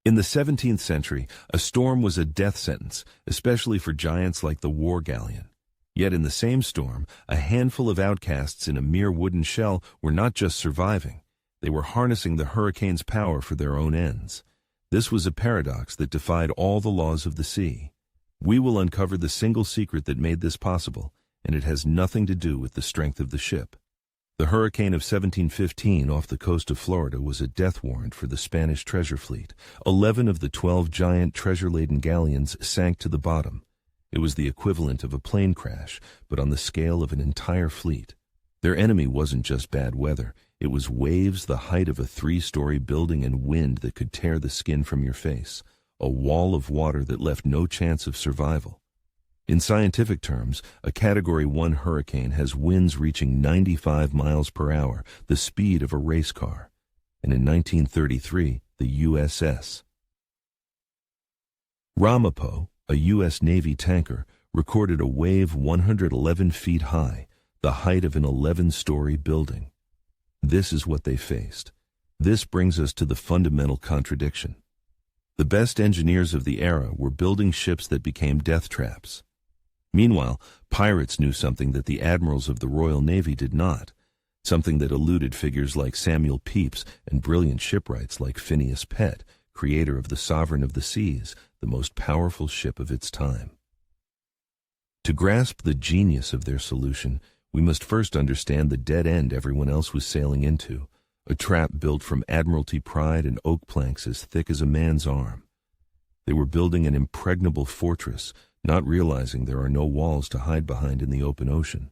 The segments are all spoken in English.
In the 17th century, a storm was a death sentence, especially for giants like the war galleon. Yet in the same storm, a handful of outcasts in a mere wooden shell were not just surviving. They were harnessing the hurricane's power for their own ends. This was a paradox that defied all the laws of the sea. We will uncover the single secret that made this possible, and it has nothing to do with the strength of the ship. The hurricane of 1715 off the coast of Florida was a death warrant for the Spanish treasure fleet. 11 of the 12 giant treasure-laden galleons sank to the bottom. It was the equivalent of a plane crash, but on the scale of an entire fleet. Their enemy wasn't just bad weather. It was waves the height of a 3-story building and wind that could tear the skin from your face. A wall of water that left no chance of survival. In scientific terms, a Category 1 hurricane has winds reaching 95 miles per hour, the speed of a race car. And in 1933, the USS Ramapo, a U.S. Navy tanker, recorded a wave 111 feet high, the height of an 11-story building. This is what they faced. This brings us to the fundamental contradiction. The best engineers of the era were building ships that became death traps. Meanwhile, pirates knew something that the admirals of the Royal Navy did not, something that eluded figures like Samuel Pepys and brilliant shipwrights like Phineas Pett, creator of the Sovereign of the Seas, the most powerful ship of its time. To grasp the genius of their solution, we must first understand the dead end everyone else was sailing into, a trap built from Admiralty pride and oak planks as thick as a man's arm. They were building an impregnable fortress, not realizing there are no walls to hide behind in the open ocean.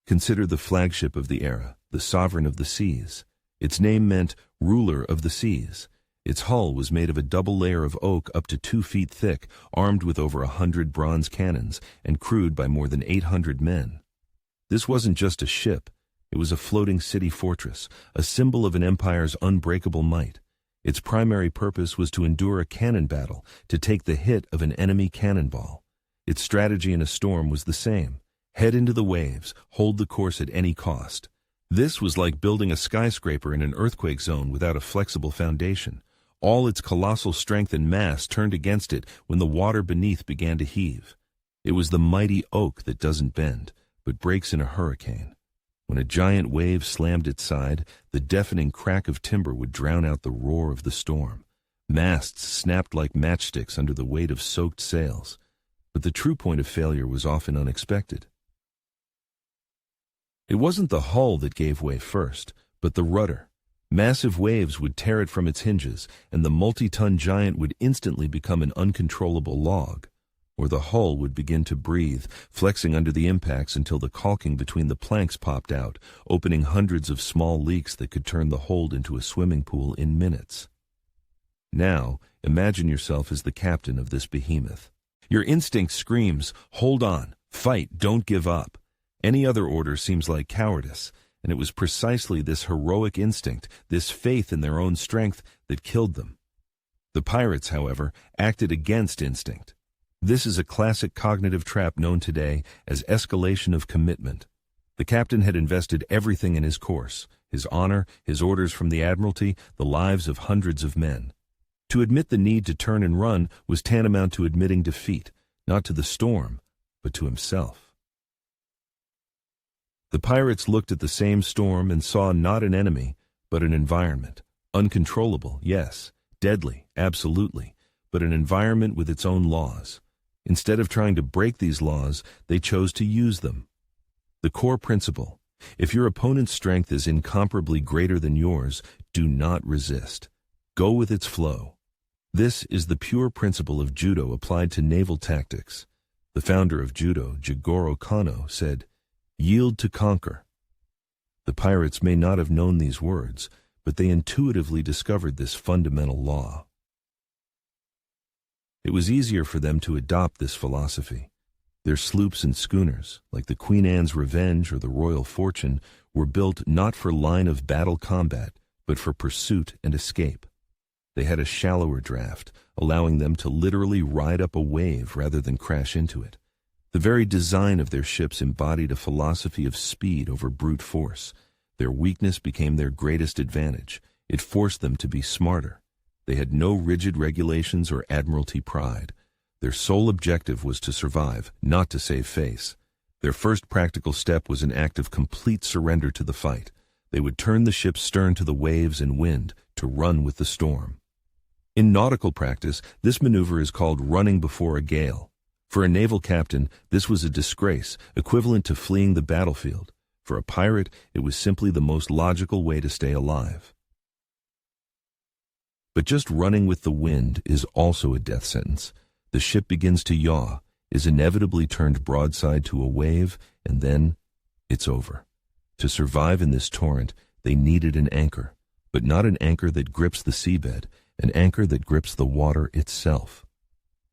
Consider the flagship of the era, the Sovereign of the Seas. Its name meant ruler of the seas. Its hull was made of a double layer of oak up to 2 feet thick, armed with over 100 bronze cannons, and crewed by more than 800 men. This wasn't just a ship. It was a floating city fortress, a symbol of an empire's unbreakable might. Its primary purpose was to endure a cannon battle, to take the hit of an enemy cannonball. Its strategy in a storm was the same. Head into the waves, hold the course at any cost. This was like building a skyscraper in an earthquake zone without a flexible foundation. All its colossal strength and mass turned against it when the water beneath began to heave. It was the mighty oak that doesn't bend, but breaks in a hurricane. When a giant wave slammed its side, the deafening crack of timber would drown out the roar of the storm. Masts snapped like matchsticks under the weight of soaked sails. But the true point of failure was often unexpected. It wasn't the hull that gave way first, but the rudder. Massive waves would tear it from its hinges, and the multi-ton giant would instantly become an uncontrollable log. Or the hull would begin to breathe, flexing under the impacts until the caulking between the planks popped out, opening hundreds of small leaks that could turn the hold into a swimming pool in minutes. Now, imagine yourself as the captain of this behemoth. Your instinct screams, hold on, fight, don't give up. Any other order seems like cowardice, and it was precisely this heroic instinct, this faith in their own strength, that killed them. The pirates, however, acted against instinct. This is a classic cognitive trap known today as escalation of commitment. The captain had invested everything in his course, his honor, his orders from the Admiralty, the lives of hundreds of men. To admit the need to turn and run was tantamount to admitting defeat, not to the storm, but to himself. The pirates looked at the same storm and saw not an enemy, but an environment. Uncontrollable, yes, deadly, absolutely, but an environment with its own laws. Instead of trying to break these laws, they chose to use them. The core principle: if your opponent's strength is incomparably greater than yours, do not resist. Go with its flow. This is the pure principle of judo applied to naval tactics. The founder of judo, Jigoro Kano, said, "Yield to conquer." The pirates may not have known these words, but they intuitively discovered this fundamental law. It was easier for them to adopt this philosophy. Their sloops and schooners, like the Queen Anne's Revenge or the Royal Fortune, were built not for line-of-battle combat, but for pursuit and escape. They had a shallower draft, allowing them to literally ride up a wave rather than crash into it. The very design of their ships embodied a philosophy of speed over brute force. Their weakness became their greatest advantage. It forced them to be smarter. They had no rigid regulations or admiralty pride. Their sole objective was to survive, not to save face. Their first practical step was an act of complete surrender to the fight. They would turn the ship's stern to the waves and wind to run with the storm. In nautical practice, this maneuver is called running before a gale. For a naval captain, this was a disgrace, equivalent to fleeing the battlefield. For a pirate, it was simply the most logical way to stay alive. But just running with the wind is also a death sentence. The ship begins to yaw, is inevitably turned broadside to a wave, and then it's over. To survive in this torrent, they needed an anchor, but not an anchor that grips the seabed, an anchor that grips the water itself.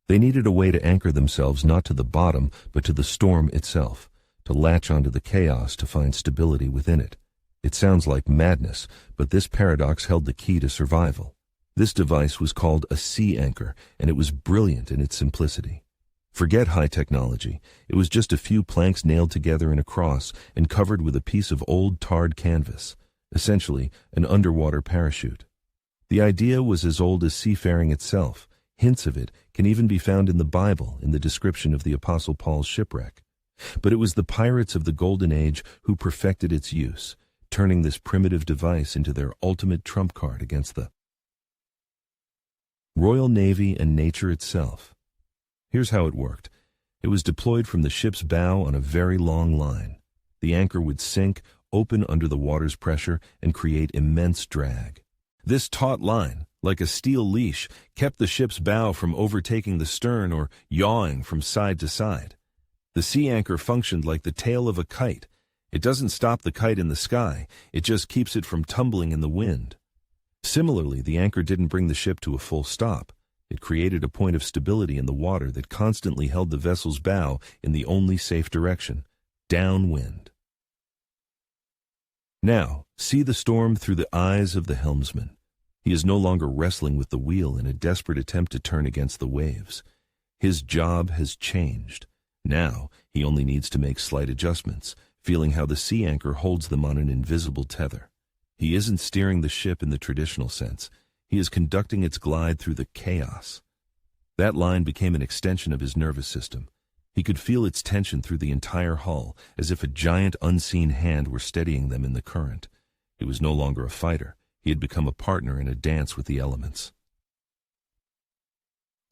They needed a way to anchor themselves not to the bottom, but to the storm itself, to latch onto the chaos to find stability within it. It sounds like madness, but this paradox held the key to survival. This device was called a sea anchor, and it was brilliant in its simplicity. Forget high technology. It was just a few planks nailed together in a cross and covered with a piece of old tarred canvas, essentially an underwater parachute. The idea was as old as seafaring itself. Hints of it can even be found in the Bible in the description of the Apostle Paul's shipwreck. But it was the pirates of the Golden Age who perfected its use, turning this primitive device into their ultimate trump card against the Royal Navy and nature itself. Here's how it worked. It was deployed from the ship's bow on a very long line. The anchor would sink, open under the water's pressure, and create immense drag. This taut line, like a steel leash, kept the ship's bow from overtaking the stern or yawing from side to side. The sea anchor functioned like the tail of a kite. It doesn't stop the kite in the sky, it just keeps it from tumbling in the wind. Similarly, the anchor didn't bring the ship to a full stop. It created a point of stability in the water that constantly held the vessel's bow in the only safe direction, downwind. Now, see the storm through the eyes of the helmsman. He is no longer wrestling with the wheel in a desperate attempt to turn against the waves. His job has changed. Now, he only needs to make slight adjustments, feeling how the sea anchor holds them on an invisible tether. He isn't steering the ship in the traditional sense. He is conducting its glide through the chaos. That line became an extension of his nervous system. He could feel its tension through the entire hull, as if a giant unseen hand were steadying them in the current. He was no longer a fighter. He had become a partner in a dance with the elements.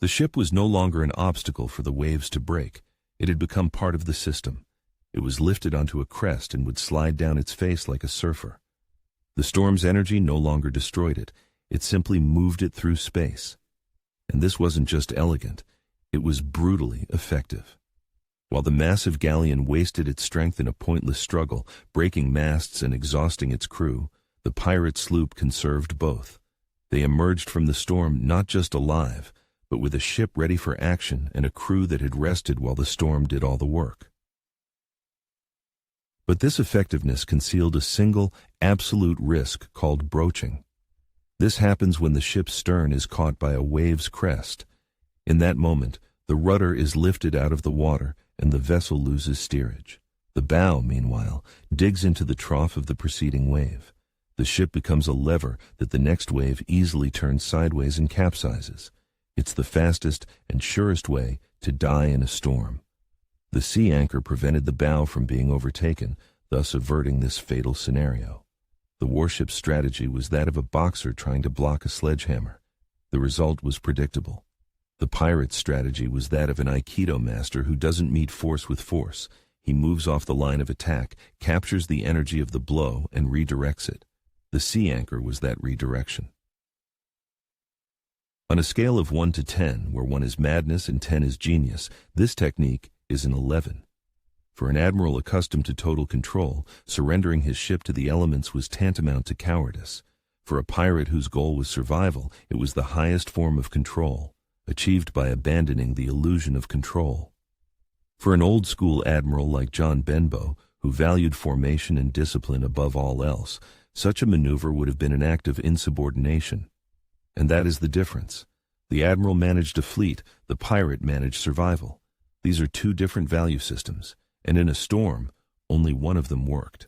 The ship was no longer an obstacle for the waves to break. It had become part of the system. It was lifted onto a crest and would slide down its face like a surfer. The storm's energy no longer destroyed it. It simply moved it through space. And this wasn't just elegant, it was brutally effective. While the massive galleon wasted its strength in a pointless struggle, breaking masts and exhausting its crew, the pirate sloop conserved both. They emerged from the storm not just alive, but with a ship ready for action and a crew that had rested while the storm did all the work. But this effectiveness concealed a single, absolute risk called broaching. This happens when the ship's stern is caught by a wave's crest. In that moment, the rudder is lifted out of the water and the vessel loses steerage. The bow, meanwhile, digs into the trough of the preceding wave. The ship becomes a lever that the next wave easily turns sideways and capsizes. It's the fastest and surest way to die in a storm. The sea anchor prevented the bow from being overtaken, thus averting this fatal scenario. The warship's strategy was that of a boxer trying to block a sledgehammer. The result was predictable. The pirate's strategy was that of an Aikido master who doesn't meet force with force. He moves off the line of attack, captures the energy of the blow, and redirects it. The sea anchor was that redirection. On a scale of 1 to 10, where 1 is madness and 10 is genius, this technique is an 11. For an admiral accustomed to total control, surrendering his ship to the elements was tantamount to cowardice. For a pirate whose goal was survival, it was the highest form of control, achieved by abandoning the illusion of control. For an old-school admiral like John Benbow, who valued formation and discipline above all else, such a maneuver would have been an act of insubordination. And that is the difference. The admiral managed a fleet, the pirate managed survival. These are two different value systems, and in a storm, only one of them worked.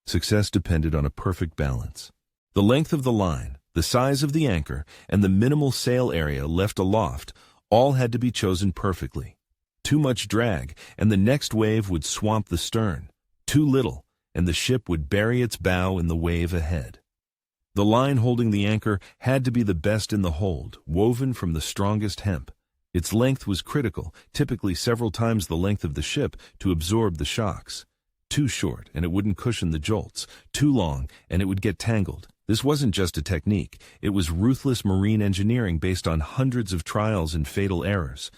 Success depended on a perfect balance. The length of the line, the size of the anchor, and the minimal sail area left aloft all had to be chosen perfectly. Too much drag, and the next wave would swamp the stern. Too little, and the ship would bury its bow in the wave ahead. The line holding the anchor had to be the best in the hold, woven from the strongest hemp. Its length was critical, typically several times the length of the ship, to absorb the shocks. Too short, and it wouldn't cushion the jolts. Too long, and it would get tangled. This wasn't just a technique. It was ruthless marine engineering based on hundreds of trials and fatal errors.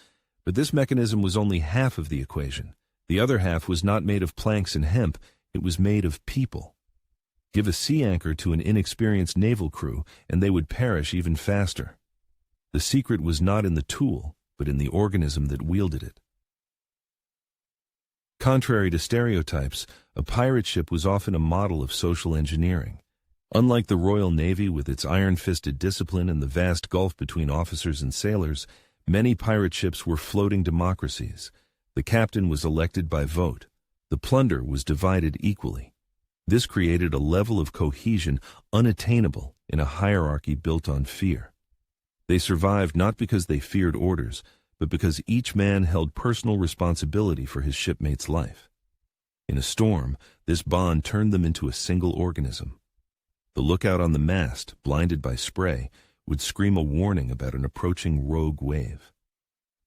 But this mechanism was only half of the equation. The other half was not made of planks and hemp. It was made of people. Give a sea anchor to an inexperienced naval crew, and they would perish even faster. The secret was not in the tool, but in the organism that wielded it. Contrary to stereotypes, a pirate ship was often a model of social engineering. Unlike the Royal Navy with its iron-fisted discipline and the vast gulf between officers and sailors, many pirate ships were floating democracies. The captain was elected by vote. The plunder was divided equally. This created a level of cohesion unattainable in a hierarchy built on fear. They survived not because they feared orders, but because each man held personal responsibility for his shipmate's life. In a storm, this bond turned them into a single organism. The lookout on the mast, blinded by spray, would scream a warning about an approaching rogue wave.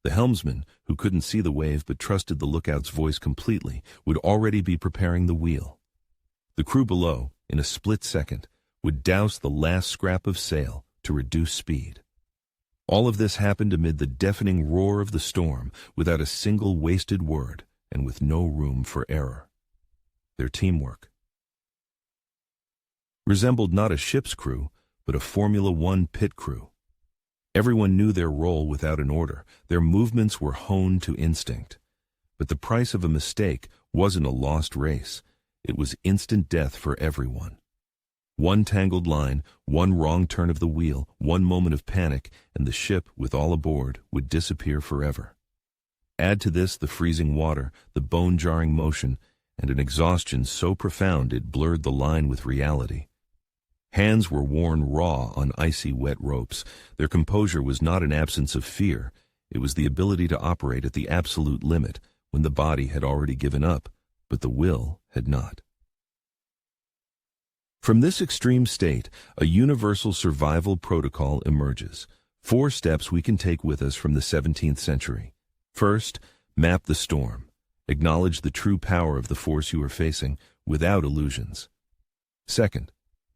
The helmsman, who couldn't see the wave but trusted the lookout's voice completely, would already be preparing the wheel. The crew below, in a split second, would douse the last scrap of sail to reduce speed. All of this happened amid the deafening roar of the storm, without a single wasted word and with no room for error. Their teamwork resembled not a ship's crew, but a Formula One pit crew. Everyone knew their role without an order. Their movements were honed to instinct. But the price of a mistake wasn't a lost race. It was instant death for everyone. One tangled line, one wrong turn of the wheel, one moment of panic, and the ship, with all aboard, would disappear forever. Add to this the freezing water, the bone-jarring motion, and an exhaustion so profound it blurred the line with reality. Hands were worn raw on icy wet ropes. Their composure was not an absence of fear. It was the ability to operate at the absolute limit when the body had already given up, but the will had not. From this extreme state, a universal survival protocol emerges. 4 steps we can take with us from the 17th century. First, map the storm. Acknowledge the true power of the force you are facing without illusions. Second,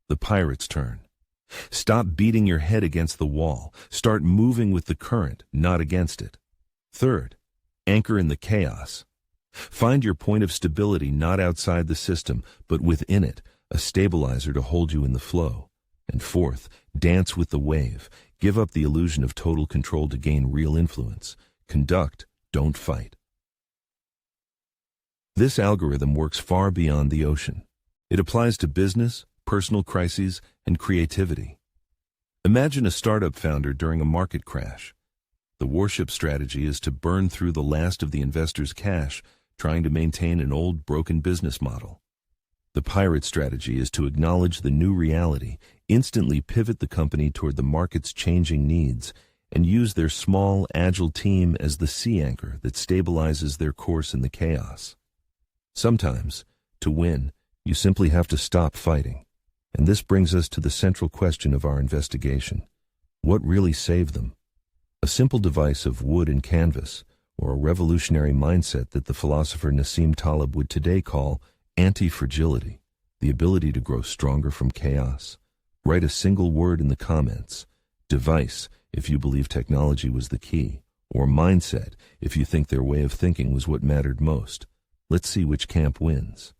the pirate's turn. Stop beating your head against the wall. Start moving with the current, not against it. Third, anchor in the chaos. Find your point of stability not outside the system, but within it, a stabilizer to hold you in the flow. And fourth, dance with the wave. Give up the illusion of total control to gain real influence. Conduct, don't fight. This algorithm works far beyond the ocean. It applies to business, personal crises, and creativity. Imagine a startup founder during a market crash. The warship strategy is to burn through the last of the investor's cash, trying to maintain an old, broken business model. The pirate strategy is to acknowledge the new reality, instantly pivot the company toward the market's changing needs, and use their small, agile team as the sea anchor that stabilizes their course in the chaos. Sometimes, to win, you simply have to stop fighting. And this brings us to the central question of our investigation. What really saved them? A simple device of wood and canvas, or a revolutionary mindset that the philosopher Nassim Taleb would today call anti-fragility, the ability to grow stronger from chaos? Write a single word in the comments. Device, if you believe technology was the key, or mindset, if you think their way of thinking was what mattered most. Let's see which camp wins.